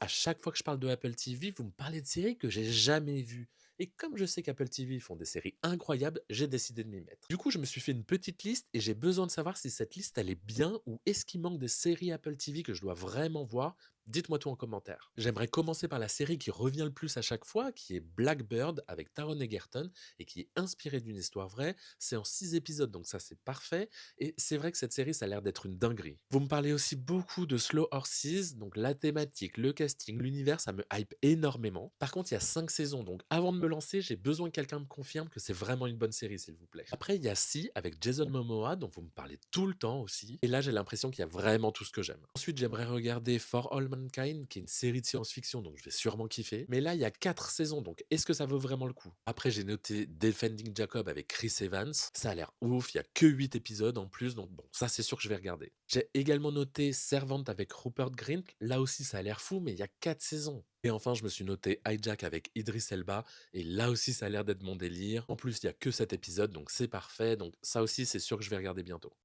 À chaque fois que je parle de Apple TV, vous me parlez de séries que j'ai jamais vues. Et comme je sais qu'Apple TV font des séries incroyables, j'ai décidé de m'y mettre. Du coup, je me suis fait une petite liste et j'ai besoin de savoir si cette liste elle est bien ou est-ce qu'il manque des séries Apple TV que je dois vraiment voir. Dites-moi tout en commentaire. J'aimerais commencer par la série qui revient le plus à chaque fois, qui est Blackbird avec Taron Egerton et qui est inspirée d'une histoire vraie. C'est en 6 épisodes, donc ça c'est parfait. Et c'est vrai que cette série, ça a l'air d'être une dinguerie. Vous me parlez aussi beaucoup de Slow Horses, donc la thématique, le casting, l'univers, ça me hype énormément. Par contre, il y a 5 saisons, donc avant de me lancer, j'ai besoin que quelqu'un me confirme que c'est vraiment une bonne série, s'il vous plaît. Après, il y a Si avec Jason Momoa, dont vous me parlez tout le temps aussi. Et là, j'ai l'impression qu'il y a vraiment tout ce que j'aime. Ensuite, j'aimerais regarder For All Mankind, qui est une série de science-fiction, donc je vais sûrement kiffer. Mais là, il y a 4 saisons, donc est-ce que ça vaut vraiment le coup? Après, j'ai noté Defending Jacob avec Chris Evans. Ça a l'air ouf, il y a que 8 épisodes en plus, donc bon, ça c'est sûr que je vais regarder. J'ai également noté Servant avec Rupert Grint. Là aussi, ça a l'air fou, mais il y a 4 saisons. Et enfin, je me suis noté Hijack avec Idris Elba. Et là aussi, ça a l'air d'être mon délire. En plus, il y a que 7 épisodes, donc c'est parfait. Donc ça aussi, c'est sûr que je vais regarder bientôt.